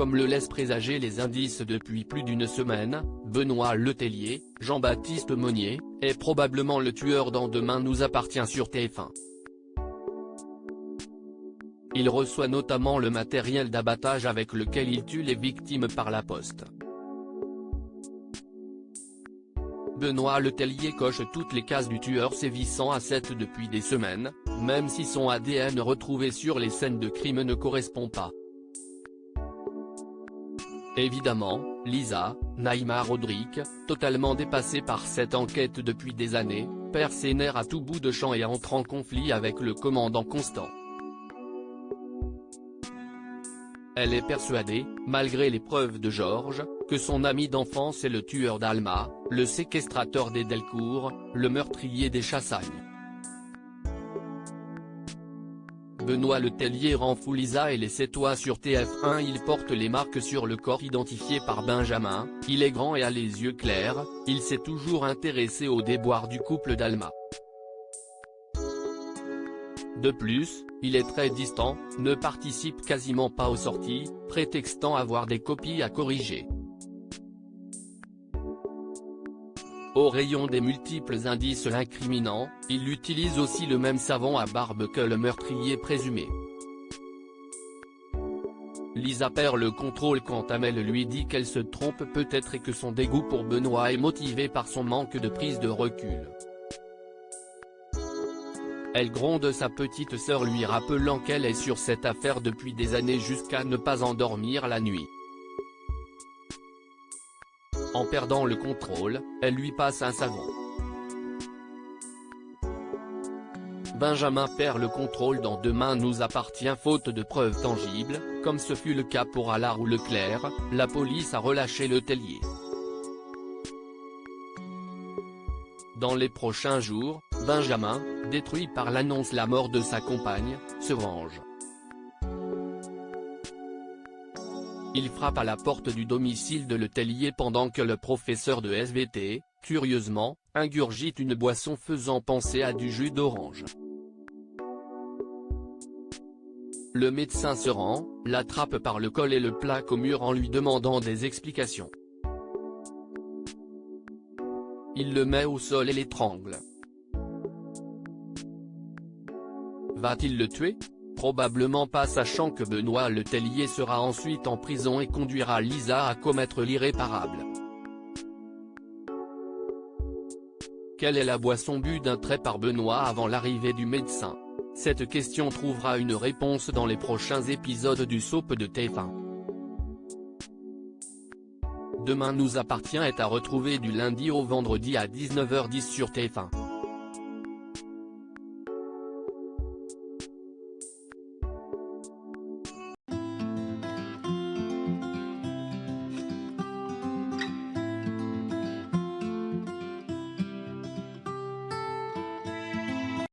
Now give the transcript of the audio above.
comme le laissent présager les indices depuis plus d'une semaine, Benoît Letellier, Jean-Baptiste Monnier, est probablement le tueur dans Demain nous appartient sur TF1. Il reçoit notamment le matériel d'abattage avec lequel il tue les victimes par la poste. Benoît Letellier coche toutes les cases du tueur sévissant à 7 depuis des semaines, même si son ADN retrouvé sur les scènes de crime ne correspond pas. Évidemment, Lisa, Naïma Rodrigue, totalement dépassée par cette enquête depuis des années, perd ses nerfs à tout bout de champ et entre en conflit avec le commandant Constant. Elle est persuadée, malgré les preuves de Georges, que son ami d'enfance est le tueur d'Alma, le séquestrateur des Delcourt, le meurtrier des Chassagnes. Benoît Letellier rend fou Lisa et les Sétois sur TF1. Il porte les marques sur le corps identifié par Benjamin, il est grand et a les yeux clairs, il s'est toujours intéressé aux déboires du couple d'Alma. De plus, il est très distant, ne participe quasiment pas aux sorties, prétextant avoir des copies à corriger. Au rayon des multiples indices l'incriminant, il utilise aussi le même savon à barbe que le meurtrier présumé. Lisa perd le contrôle quand Amel lui dit qu'elle se trompe peut-être et que son dégoût pour Benoît est motivé par son manque de prise de recul. Elle gronde sa petite sœur lui rappelant qu'elle est sur cette affaire depuis des années jusqu'à ne pas endormir la nuit. En perdant le contrôle, elle lui passe un savon. Benjamin perd le contrôle dans Demain nous appartient faute de preuves tangibles, comme ce fut le cas pour Allard ou Leclerc, la police a relâché Letellier. Dans les prochains jours, Benjamin, détruit par l'annonce la mort de sa compagne, se venge. Il frappe à la porte du domicile de Letellier pendant que le professeur de SVT, curieusement, ingurgite une boisson faisant penser à du jus d'orange. Le médecin se rend, l'attrape par le col et le plaque au mur en lui demandant des explications. Il le met au sol et l'étrangle. Va-t-il le tuer ? Probablement pas, sachant que Benoît Letellier sera ensuite en prison et conduira Lisa à commettre l'irréparable. Quelle est la boisson bue d'un trait par Benoît avant l'arrivée du médecin ? Cette question trouvera une réponse dans les prochains épisodes du soap de TF1. Demain nous appartient est à retrouver du lundi au vendredi à 19h10 sur TF1.